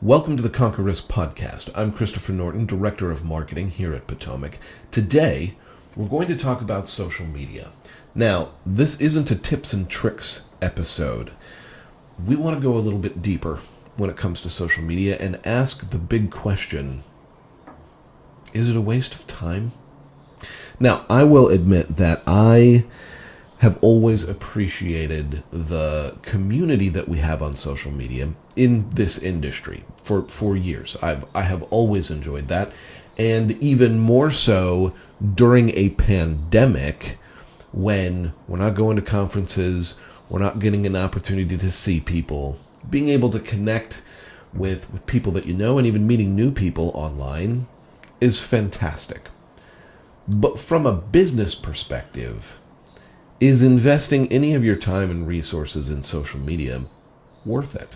Welcome to the Conquer Risk podcast. I'm Christopher Norton, Director of Marketing here at Potomac. Today, we're going to talk about social media. Now, this isn't a tips and tricks episode. We want to go a little bit deeper when it comes to social media and ask the big question, is it a waste of time? Now, I will admit that I have always appreciated the community that we have on social media in this industry for years. I have always enjoyed that, and even more so during a pandemic when we're not going to conferences, we're not getting an opportunity to see people, being able to connect with people that you know and even meeting new people online is fantastic. But from a business perspective, is investing any of your time and resources in social media worth it?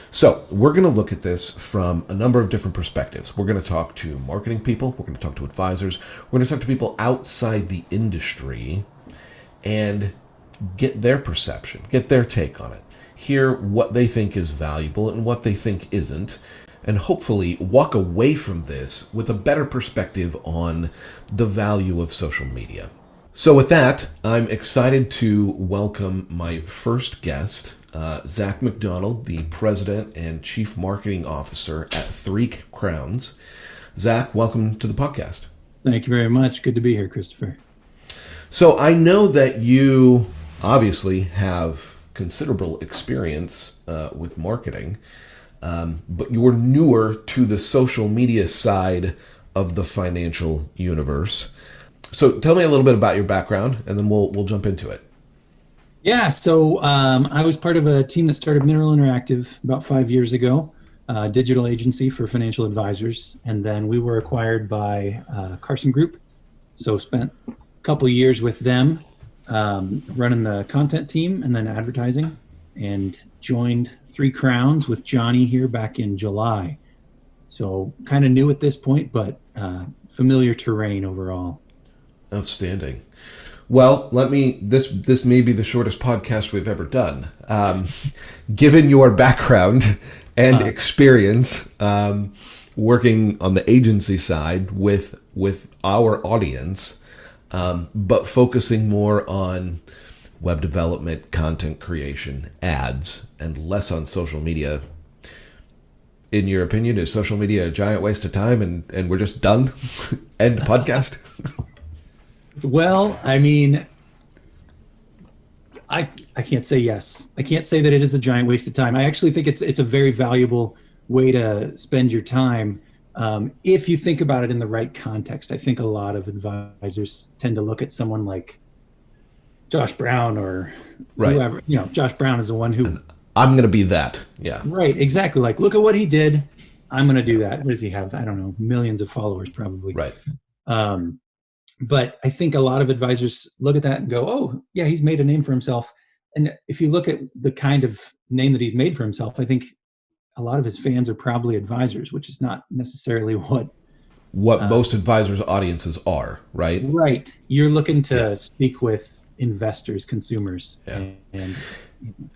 So we're going to look at this from a number of different perspectives. We're going to talk to marketing people. We're going to talk to advisors. We're going to talk to people outside the industry and get their perception, get their take on it, hear what they think is valuable and what they think isn't, and hopefully walk away from this with a better perspective on the value of social media. So with that, I'm excited to welcome my first guest, Zach McDonald, the President and Chief Marketing Officer at Three Crowns. Zach, welcome to the podcast. Thank you very much. Good to be here, Christopher. So I know that you obviously have considerable experience with marketing, but you're newer to the social media side of the financial universe. So tell me a little bit about your background, and then we'll jump into it. Yeah, so I was part of a team that started Mineral Interactive about 5 years ago, a digital agency for financial advisors, and then we were acquired by Carson Group. So spent a couple of years with them running the content team and then advertising, and joined Three Crowns with Johnny here back in July. So kind of new at this point, but familiar terrain overall. Outstanding. Well, this may be the shortest podcast we've ever done. Given your background and experience working on the agency side with our audience, but focusing more on web development, content creation, ads, and less on social media, in your opinion, is social media a giant waste of time and we're just done? End podcast? Well, I mean, I can't say yes. I can't say that it is a giant waste of time. I actually think it's a very valuable way to spend your time if you think about it in the right context. I think a lot of advisors tend to look at someone like Josh Brown or whoever. You know, Josh Brown is the one who... I'm going to be that. Yeah. Right, exactly. Like, look at what he did. I'm going to do that. What does he have? I don't know, millions of followers probably. Right. But I think a lot of advisors look at that and go, oh, yeah, he's made a name for himself. And if you look at the kind of name that he's made for himself, I think a lot of his fans are probably advisors, which is not necessarily what most advisors' audiences are, right? Right. You're looking to speak with investors, consumers. Yeah. And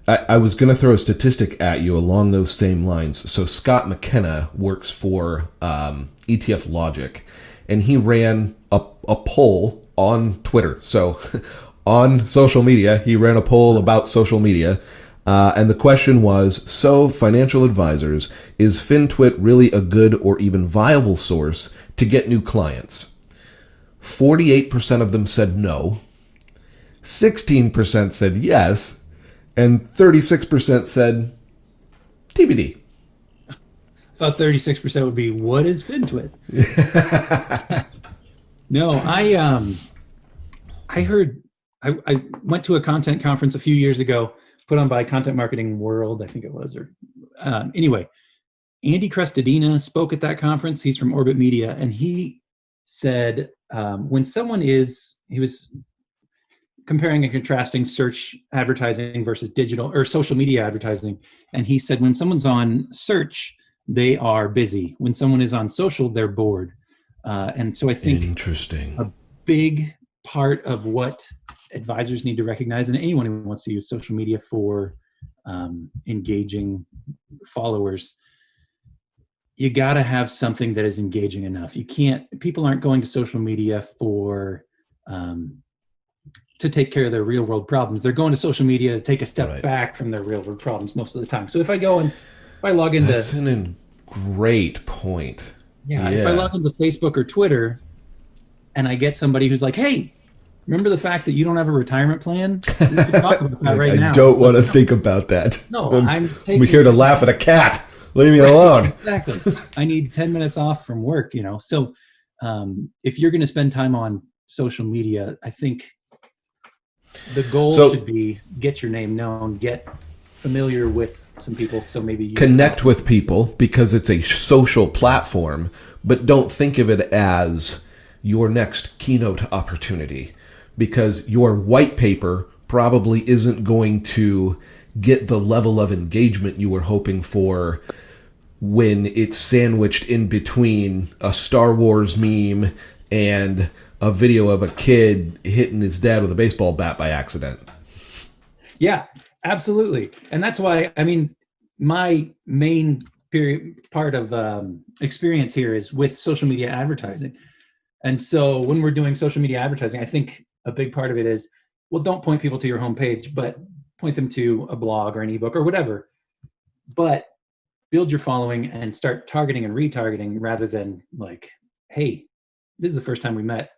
I was going to throw a statistic at you along those same lines. So Scott McKenna works for ETF Logic, and he ran a poll on Twitter. So on social media, he ran a poll about social media. And the question was, so financial advisors, is FinTwit really a good or even viable source to get new clients? 48% of them said no. 16% said yes. And 36% said TBD. About 36% would be, what is FinTwit? No, I heard, I went to a content conference a few years ago, put on by Content Marketing World, I think it was, or anyway, Andy Crestodina spoke at that conference. He's from Orbit Media, and he said when someone he was comparing and contrasting search advertising versus digital or social media advertising, and he said when someone's on search, they are busy. When someone is on social, they're bored. And so I think a big part of what advisors need to recognize, and anyone who wants to use social media for engaging followers, you got to have something that is engaging enough. People aren't going to social media to take care of their real world problems. They're going to social media to take a step back from their real world problems most of the time. So if I log into... That's a great point. Yeah, if I log into Facebook or Twitter and I get somebody who's like, hey, remember the fact that you don't have a retirement plan? We can talk about that right now. I don't want to think about that. No, I'm here to laugh at a cat. Leave me alone. Exactly. I need 10 minutes off from work, So if you're going to spend time on social media, I think the goal should be get your name known, get familiar with some people, so maybe you connect with people because it's a social platform, but don't think of it as your next keynote opportunity, because your white paper probably isn't going to get the level of engagement you were hoping for when it's sandwiched in between a Star Wars meme and a video of a kid hitting his dad with a baseball bat by accident. Yeah, absolutely. And that's why, my main part of experience here is with social media advertising. And so when we're doing social media advertising, I think a big part of it is, well, don't point people to your homepage, but point them to a blog or an ebook or whatever. But build your following and start targeting and retargeting rather than like, hey, this is the first time we met.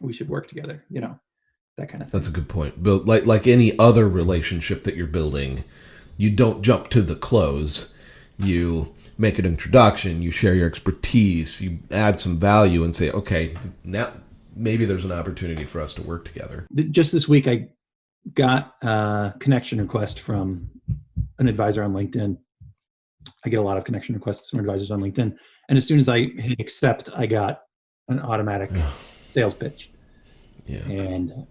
We should work together, that kind of thing. That's a good point. But like any other relationship that you're building, you don't jump to the close. You make an introduction, you share your expertise, you add some value and say, okay, now maybe there's an opportunity for us to work together. Just this week, I got a connection request from an advisor on LinkedIn. I get a lot of connection requests from advisors on LinkedIn. And as soon as I hit accept, I got an automatic sales pitch. Yeah. And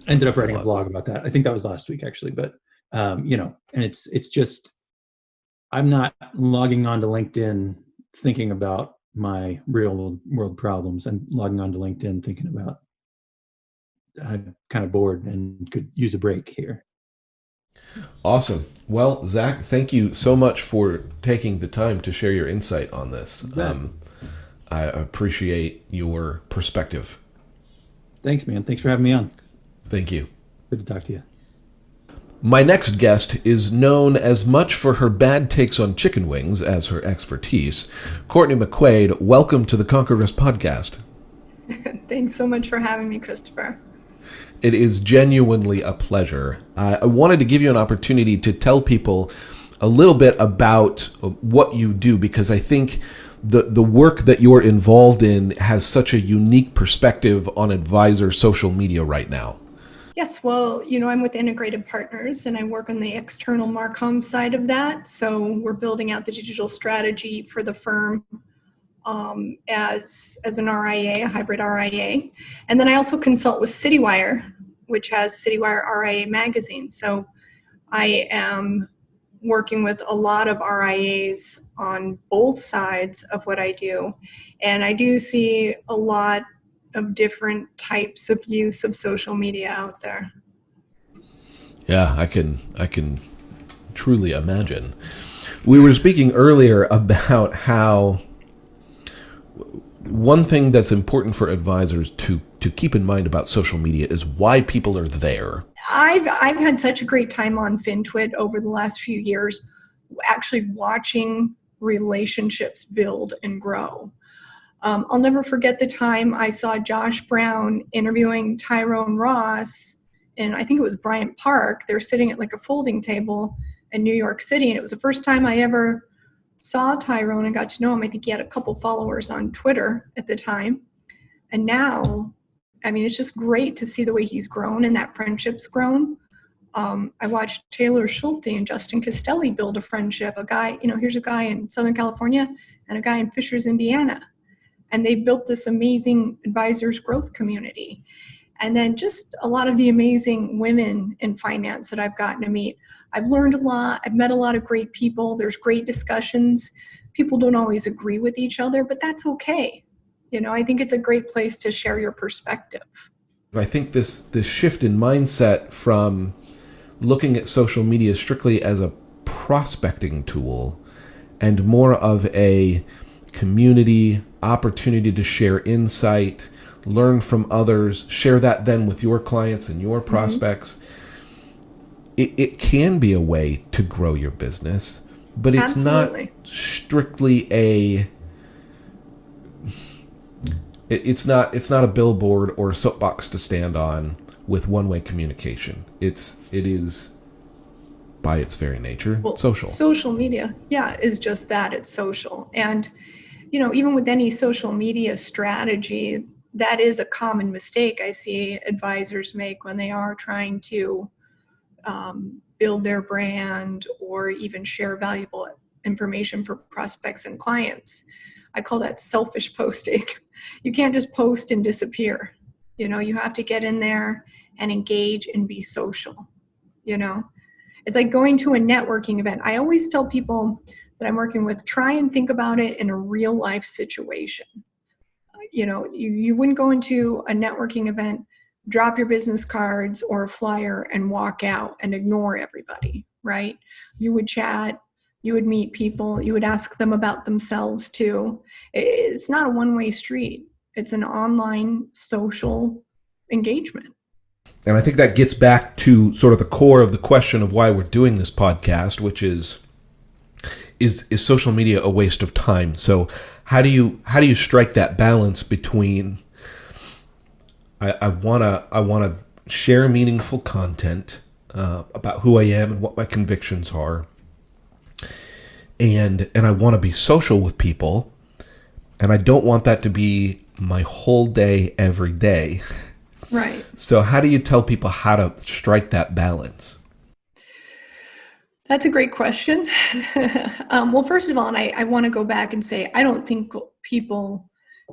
ended up writing a blog about that. I think that was last week actually, but and it's just, I'm not logging onto LinkedIn thinking about my real world problems. I'm logging onto LinkedIn thinking about, I'm kind of bored and could use a break here. Awesome. Well, Zach, thank you so much for taking the time to share your insight on this. I appreciate your perspective. Thanks, man. Thanks for having me on. Thank you. Good to talk to you. My next guest is known as much for her bad takes on chicken wings as her expertise. Courtney McQuade, welcome to the Conquer Risk podcast. Thanks so much for having me, Christopher. It is genuinely a pleasure. I wanted to give you an opportunity to tell people a little bit about what you do, because I think the work that you're involved in has such a unique perspective on advisor social media right now. Yes, well, I'm with Integrated Partners and I work on the external Marcom side of that. So we're building out the digital strategy for the firm as an RIA, a hybrid RIA. And then I also consult with Citywire, which has Citywire RIA magazine. So I am working with a lot of RIAs on both sides of what I do. And I do see a lot of different types of use of social media out there. Yeah, I can truly imagine. We were speaking earlier about how one thing that's important for advisors to keep in mind about social media is why people are there. I've had such a great time on FinTwit over the last few years, actually watching relationships build and grow. I'll never forget the time I saw Josh Brown interviewing Tyrone Ross, and I think it was Bryant Park. They're sitting at like a folding table in New York City, and it was the first time I ever saw Tyrone and got to know him. I think he had a couple followers on Twitter at the time. And now, it's just great to see the way he's grown and that friendship's grown. I watched Taylor Schulte and Justin Castelli build a friendship. A guy, here's a guy in Southern California and a guy in Fishers, Indiana. And they built this amazing advisors growth community. And then just a lot of the amazing women in finance that I've gotten to meet. I've learned a lot. I've met a lot of great people. There's great discussions. People don't always agree with each other, but that's okay. I think it's a great place to share your perspective. I think this shift in mindset from looking at social media strictly as a prospecting tool and more of a community opportunity to share insight, learn from others, share that then with your clients and your prospects. It can be a way to grow your business, but it's Absolutely. not strictly it's not a billboard or a soapbox to stand on with one-way communication. It is by its very nature social. Social media, is just that. It's social. And, even with any social media strategy, that is a common mistake I see advisors make when they are trying to build their brand or even share valuable information for prospects and clients. I call that selfish posting. You can't just post and disappear. You have to get in there and engage and be social. It's like going to a networking event. I always tell people that I'm working with, try and think about it in a real life situation. You wouldn't go into a networking event, drop your business cards or a flyer and walk out and ignore everybody, right? You would chat, you would meet people, you would ask them about themselves too. It's not a one-way street. It's an online social engagement. And I think that gets back to sort of the core of the question of why we're doing this podcast, which is social media a waste of time? So how do you strike that balance between I wanna share meaningful content about who I am and what my convictions are, and I want to be social with people, and I don't want that to be my whole day every day. Right. So how do you tell people how to strike that balance? That's a great question. Well, first of all, and I want to go back and say, I don't think people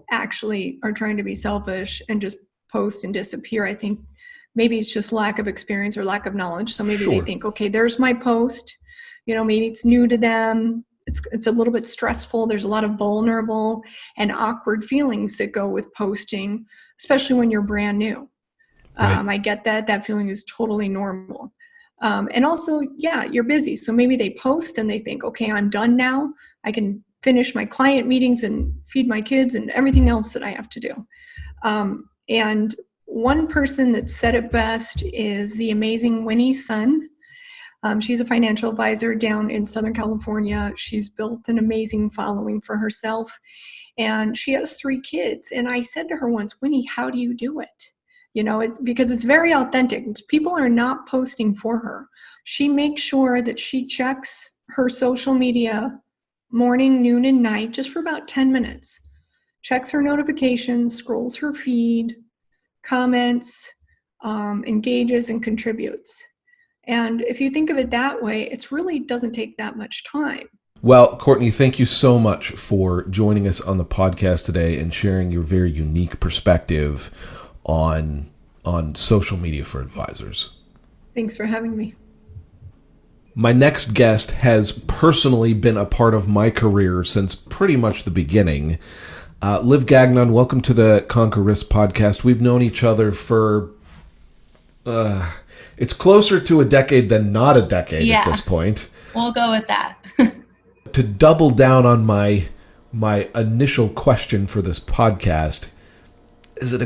actually are trying to be selfish and just post and disappear. I think maybe it's just lack of experience or lack of knowledge. So maybe they think, okay, there's my post. Maybe it's new to them. It's a little bit stressful. There's a lot of vulnerable and awkward feelings that go with posting, especially when you're brand new. Right. I get that. That feeling is totally normal. And also, you're busy. So maybe they post and they think, okay, I'm done now. I can finish my client meetings and feed my kids and everything else that I have to do. And one person that said it best is the amazing Winnie Sun. She's a financial advisor down in Southern California. She's built an amazing following for herself, and she has 3 kids. And I said to her once, Winnie, how do you do it? It's because it's very authentic. People are not posting for her. She makes sure that she checks her social media morning, noon, and night just for about 10 minutes. Checks her notifications, scrolls her feed, comments, engages, and contributes. And if you think of it that way, it really doesn't take that much time. Well, Courtney, thank you so much for joining us on the podcast today and sharing your very unique perspective on social media for advisors. Thanks for having me. My next guest has personally been a part of my career since pretty much the beginning. Liv Gagnon, welcome to the Conquer Risk podcast. We've known each other for it's closer to a decade than not a decade at this point. We'll go with that. To double down on my initial question for this podcast, is it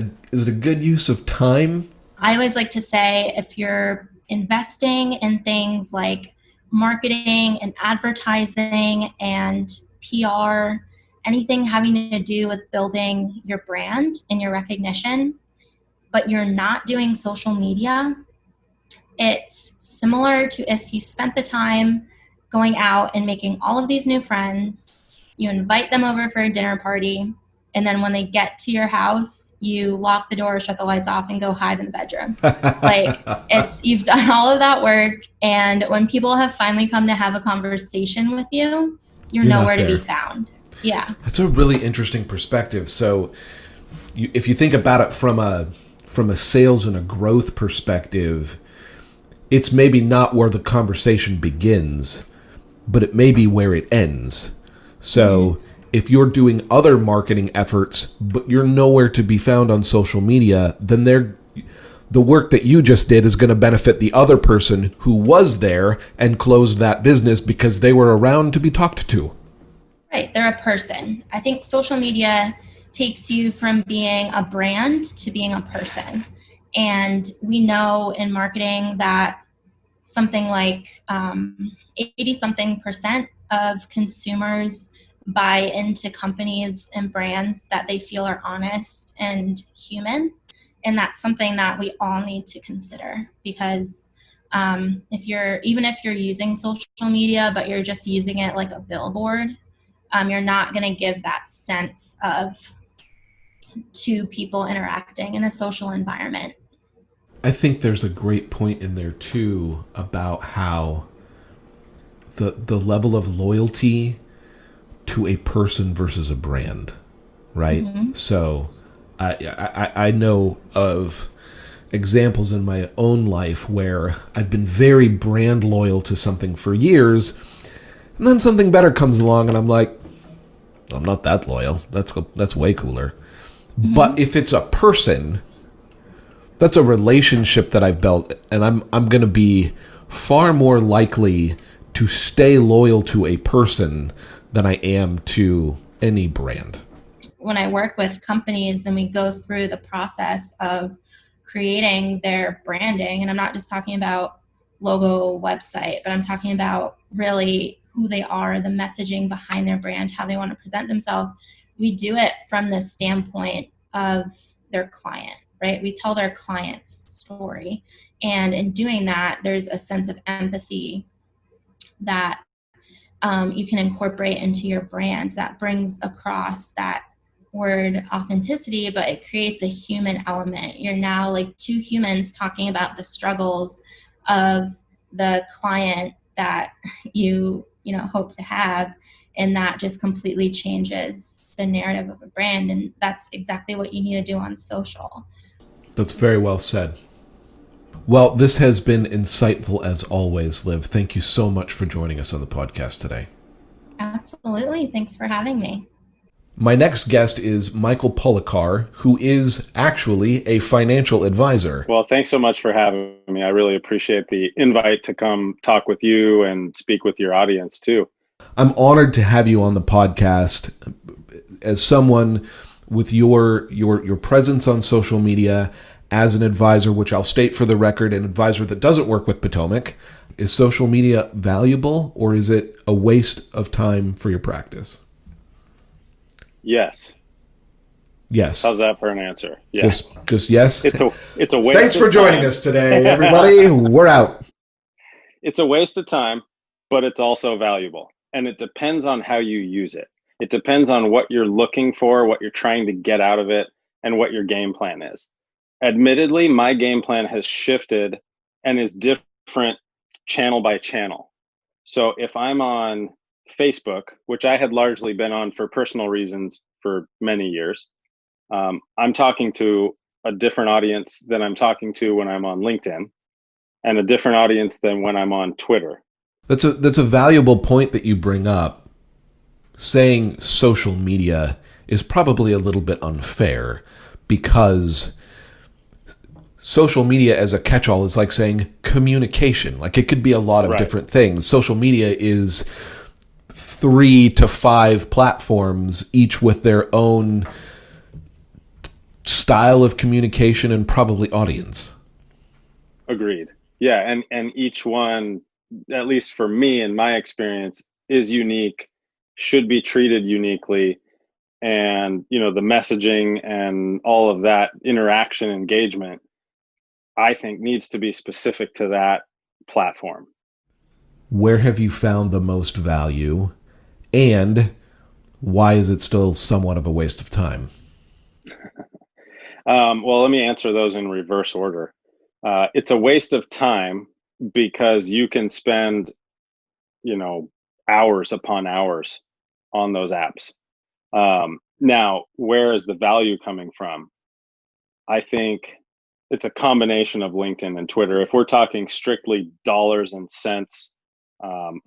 a good use of time? I always like to say, if you're investing in things like marketing and advertising and PR, anything having to do with building your brand and your recognition, but you're not doing social media, it's similar to if you spent the time going out and making all of these new friends, you invite them over for a dinner party, and then when they get to your house, you lock the door, shut the lights off, and go hide in the bedroom. You've done all of that work, and when people have finally come to have a conversation with you, you're nowhere to be found. Yeah. That's a really interesting perspective. So if you think about it from a sales and a growth perspective, it's maybe not where the conversation begins, but it may be where it ends. So if you're doing other marketing efforts, but you're nowhere to be found on social media, then the work that you just did is going to benefit the other person who was there and closed that business because they were around to be talked to. Right, they're a person. I think social media takes you from being a brand to being a person. And we know in marketing that something like 80 something percent of consumers buy into companies and brands that they feel are honest and human. And that's something that we all need to consider, because if you're using social media, but you're just using it like a billboard, you're not going to give that sense of two people interacting in a social environment. I think there's a great point in there too about how the level of loyalty to a person versus a brand, right? Mm-hmm. So I know of examples in my own life where I've been very brand loyal to something for years, and then something better comes along and I'm like, I'm not that loyal. That's way cooler. Mm-hmm. But if it's a person, that's a relationship that I've built, and I'm going to be far more likely to stay loyal to a person than I am to any brand. When I work with companies and we go through the process of creating their branding, and I'm not just talking about logo, website, but I'm talking about really who they are, the messaging behind their brand, how they want to present themselves. We do it from the standpoint of their client, right? We tell their client's story. And in doing that, there's a sense of empathy that you can incorporate into your brand that brings across that word authenticity, but it creates a human element. You're now like two humans talking about the struggles of the client that you hope to have, and that just completely changes the narrative of a brand. And that's exactly what you need to do on social. That's very well said. Well, this has been insightful as always, Liv. Thank you so much for joining us on the podcast today. Absolutely. Thanks for having me. My next guest is Michael Policar, who is actually a financial advisor. Well, thanks so much for having me. I really appreciate the invite to come talk with you and speak with your audience too. I'm honored to have you on the podcast as someone with your presence on social media as an advisor, which I'll state for the record, an advisor that doesn't work with Potomac. Is social media valuable, or is it a waste of time for your practice? Yes. Yes. How's that for an answer? Yes. Just yes. It's a waste. Thanks for joining us today, everybody. We're out. It's a waste of time, but it's also valuable. And it depends on how you use it. It depends on what you're looking for, what you're trying to get out of it, and what your game plan is. Admittedly, my game plan has shifted and is different channel by channel. So if I'm on Facebook, which I had largely been on for personal reasons for many years, I'm talking to a different audience than I'm talking to when I'm on LinkedIn, and a different audience than when I'm on Twitter. That's a valuable point that you bring up. Saying social media is probably a little bit unfair, because social media as a catch-all is like saying communication. Like, it could be a lot of different things. Social media is 3 to 5 platforms, each with their own style of communication and probably audience. Agreed. Yeah, and each one, at least for me in my experience, is unique, should be treated uniquely, and the messaging and all of that interaction engagement, I think, needs to be specific to that platform. Where have you found the most value, and why is it still somewhat of a waste of time? Well, let me answer those in reverse order. It's a waste of time because you can spend, hours upon hours on those apps. Now, where is the value coming from? I think it's a combination of LinkedIn and Twitter. If we're talking strictly dollars and cents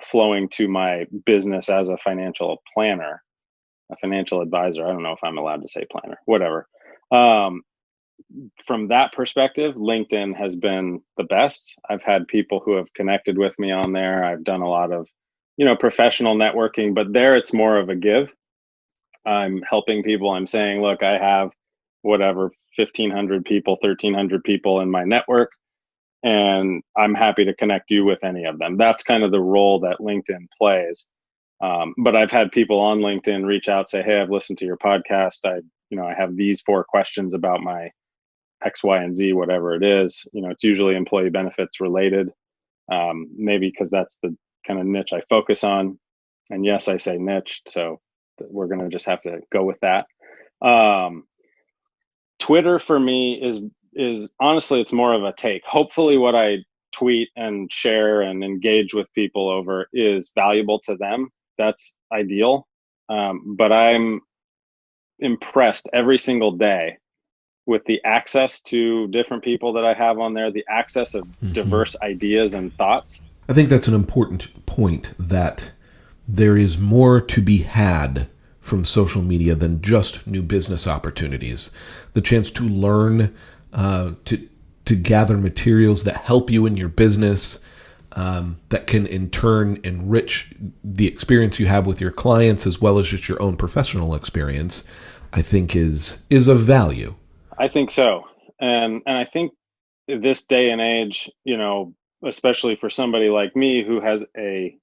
flowing to my business as a financial planner, a financial advisor, I don't know if I'm allowed to say planner, whatever. From that perspective, LinkedIn has been the best. I've had people who have connected with me on there. I've done a lot of professional networking, but there it's more of a give. I'm helping people. I'm saying, look, I have whatever, 1,500 people, 1,300 people in my network, and I'm happy to connect you with any of them. That's kind of the role that LinkedIn plays. But I've had people on LinkedIn reach out, say, hey, I've listened to your podcast. I have these 4 questions about my X, Y, and Z, whatever it is. It's usually employee benefits related, maybe because that's the kind of niche I focus on. And yes, I say niche, so we're going to just have to go with that. Twitter for me is honestly, it's more of a take. Hopefully what I tweet and share and engage with people over is valuable to them. That's ideal. But I'm impressed every single day with the access to different people that I have on there, the access of diverse ideas and thoughts. I think that's an important point, that there is more to be had from social media than just new business opportunities. The chance to learn, to gather materials that help you in your business, that can in turn enrich the experience you have with your clients as well as just your own professional experience, I think is of value. I think so. And I think this day and age, especially for somebody like me who has a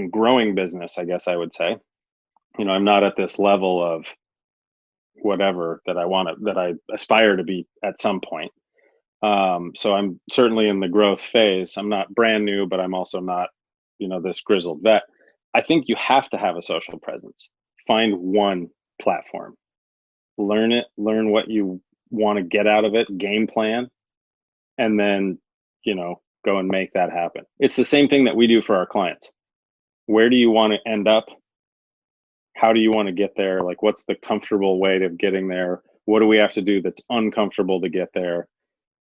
growing business, I guess I would say, I'm not at this level of whatever that I aspire to be at some point. So I'm certainly in the growth phase. I'm not brand new, but I'm also not, this grizzled vet. I think you have to have a social presence. Find one platform, learn learn what you want to get out of it, game plan, and then, go and make that happen. It's the same thing that we do for our clients. Where do you want to end up? How do you want to get there? Like, what's the comfortable way of getting there? What do we have to do that's uncomfortable to get there?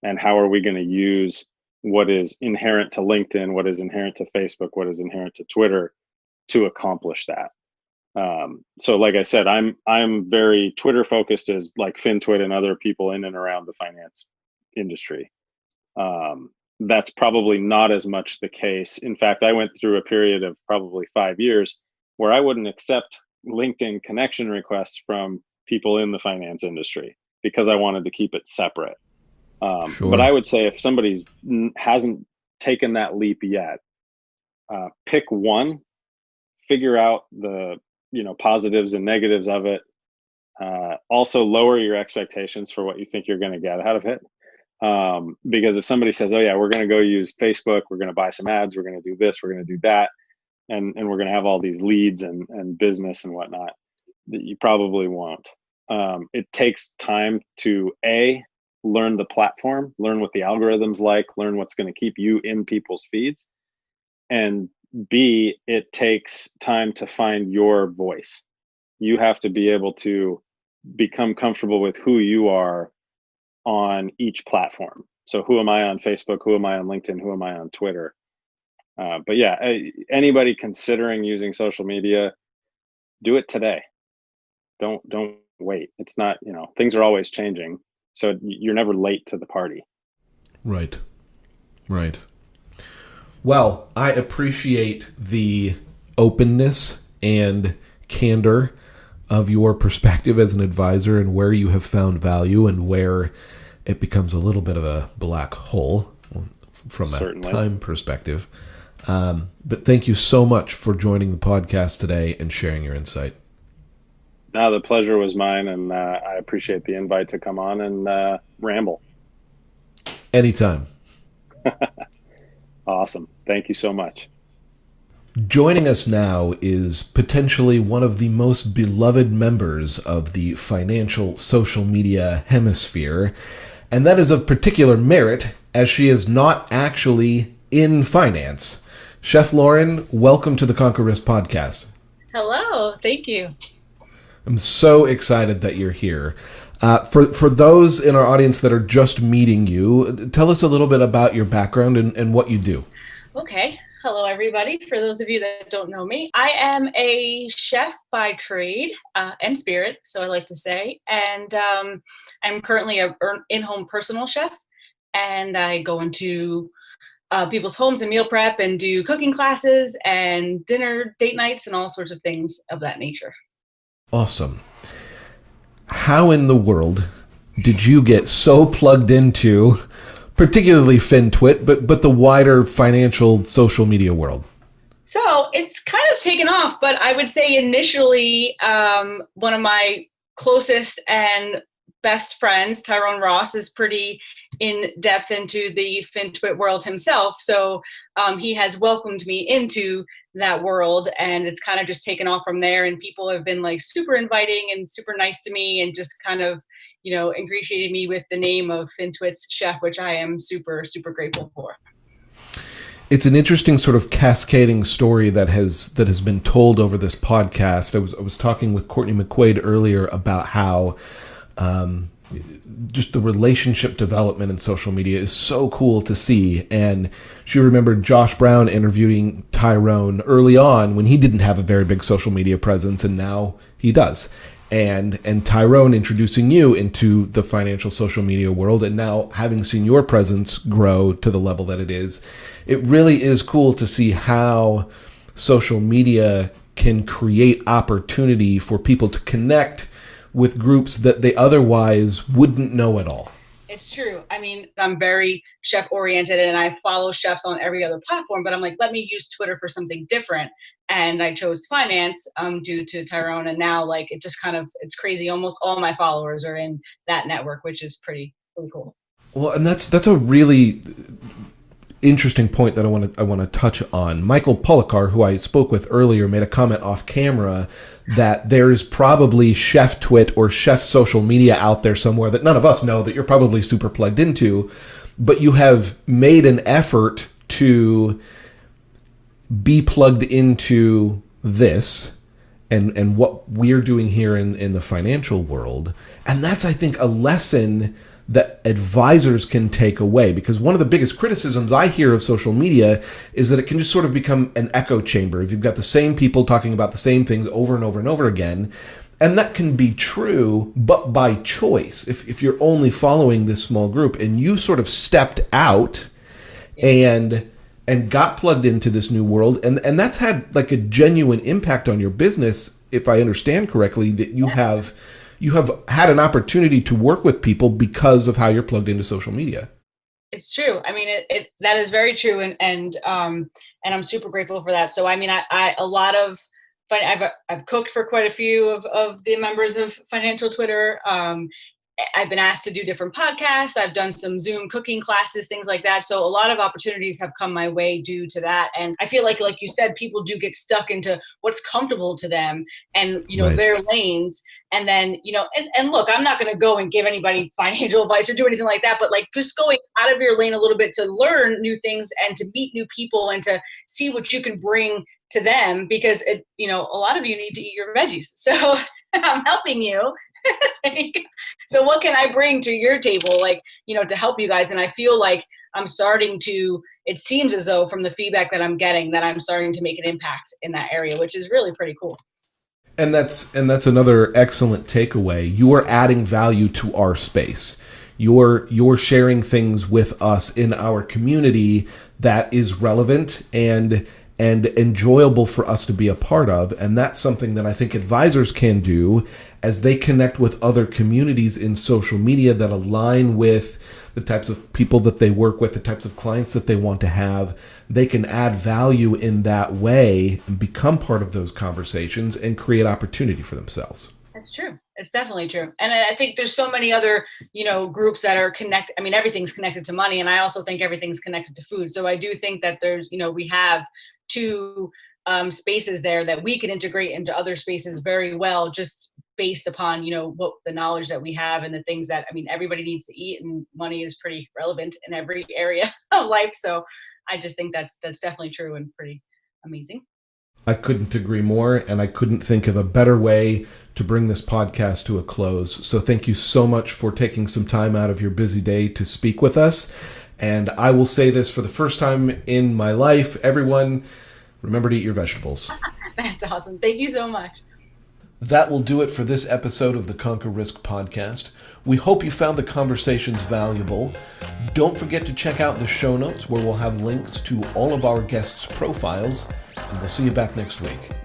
And how are we going to use what is inherent to LinkedIn, what is inherent to Facebook, what is inherent to Twitter to accomplish that? So like I said, I'm very Twitter focused, as like FinTwit and other people in and around the finance industry. That's probably not as much the case. In fact, I went through a period of probably 5 years where I wouldn't accept LinkedIn connection requests from people in the finance industry because I wanted to keep it separate. Sure. But I would say if somebody hasn't taken that leap yet, pick one, figure out the positives and negatives of it. Also lower your expectations for what you think you're going to get out of it. Because if somebody says, oh yeah, we're going to go use Facebook, we're going to buy some ads, we're going to do this, we're going to do that, and we're going to have all these leads and business and whatnot, that you probably won't. It takes time to learn the platform, learn what the algorithm's like, learn what's going to keep you in people's feeds, and B, it takes time to find your voice. You have to be able to become comfortable with who you are on each platform. So who am I on Facebook? Who am I on LinkedIn? Who am I on Twitter? But yeah, anybody considering using social media, do it today. Don't wait. It's not, things are always changing. So you're never late to the party. Right. Well, I appreciate the openness and candor of your perspective as an advisor, and where you have found value and where it becomes a little bit of a black hole from a time perspective. But thank you so much for joining the podcast today and sharing your insight. No, the pleasure was mine, and I appreciate the invite to come on and ramble. Anytime. Awesome. Thank you so much. Joining us now is potentially one of the most beloved members of the financial social media hemisphere, and that is of particular merit as she is not actually in finance. Chef Lauren, welcome to the Conquer Risk podcast. Hello. Thank you. I'm so excited that you're here. For those in our audience that are just meeting you, tell us a little bit about your background and what you do. Okay. Hello, everybody. For those of you that don't know me, I am a chef by trade and spirit, so I like to say. And I'm currently an in-home personal chef. And I go into people's homes and meal prep and do cooking classes and dinner date nights and all sorts of things of that nature. Awesome. How in the world did you get so plugged into, particularly FinTwit, but the wider financial social media world? So it's kind of taken off, but I would say initially one of my closest and best friends, Tyrone Ross, is pretty in depth into the FinTwit world himself. So he has welcomed me into that world, and it's kind of just taken off from there. And people have been like super inviting and super nice to me, and just kind of, ingratiated me with the name of FinTwit's chef, which I am super, super grateful for. It's an interesting sort of cascading story that has been told over this podcast. I was talking with Courtney McQuade earlier about how just the relationship development in social media is so cool to see. And she remembered Josh Brown interviewing Tyrone early on when he didn't have a very big social media presence, and now he does. And Tyrone introducing you into the financial social media world, and now having seen your presence grow to the level that it is. It really is cool to see how social media can create opportunity for people to connect with groups that they otherwise wouldn't know at all. It's true. I mean, I'm very chef oriented and I follow chefs on every other platform, but I'm like, let me use Twitter for something different. And I chose finance due to Tyrone. And now like, it just kind of, it's crazy. Almost all my followers are in that network, which is pretty cool. Well, and that's a really interesting point that I want to touch on. Michael Policar, who I spoke with earlier, made a comment off camera that there is probably chef twit or chef social media out there somewhere that none of us know, that you're probably super plugged into, but you have made an effort to be plugged into this and what we're doing here in the financial world. And that's, I think, a lesson that advisors can take away, because one of the biggest criticisms I hear of social media is that it can just sort of become an echo chamber. If you've got the same people talking about the same things over and over and over again, and that can be true, but by choice. If you're only following this small group, and you sort of stepped out and got plugged into this new world, and that's had like a genuine impact on your business, if I understand correctly, that you have had an opportunity to work with people because of how you're plugged into social media. It's true. I mean, that is very true. And I'm super grateful for that. So, I mean, I've cooked for quite a few of the members of Financial Twitter. I've been asked to do different podcasts. I've done some Zoom cooking classes, things like that. So a lot of opportunities have come my way due to that. And I feel like you said, people do get stuck into what's comfortable to them and, Right. their lanes. And then, and look, I'm not going to go and give anybody financial advice or do anything like that, but like just going out of your lane a little bit to learn new things and to meet new people and to see what you can bring to them, because a lot of you need to eat your veggies. So I'm helping you. So what can I bring to your table, to help you guys? And I feel like it seems as though from the feedback that I'm getting that I'm starting to make an impact in that area, which is really pretty cool. And that's another excellent takeaway. You are adding value to our space. You're sharing things with us in our community that is relevant and enjoyable for us to be a part of. And that's something that I think advisors can do as they connect with other communities in social media that align with the types of people that they work with, the types of clients that they want to have. They can add value in that way and become part of those conversations and create opportunity for themselves. That's true. It's definitely true. And I think there's so many other, groups that are connected. I mean, everything's connected to money. And I also think everything's connected to food. So I do think that there's, we have two spaces there that we can integrate into other spaces very well, just based upon, what the knowledge that we have and the things that, everybody needs to eat, and money is pretty relevant in every area of life. So I just think that's definitely true and pretty amazing. I couldn't agree more, and I couldn't think of a better way to bring this podcast to a close. So thank you so much for taking some time out of your busy day to speak with us. And I will say this for the first time in my life, everyone, remember to eat your vegetables. That's awesome. Thank you so much. That will do it for this episode of the Conquer Risk podcast. We hope you found the conversations valuable. Don't forget to check out the show notes where we'll have links to all of our guests' profiles, and we'll see you back next week.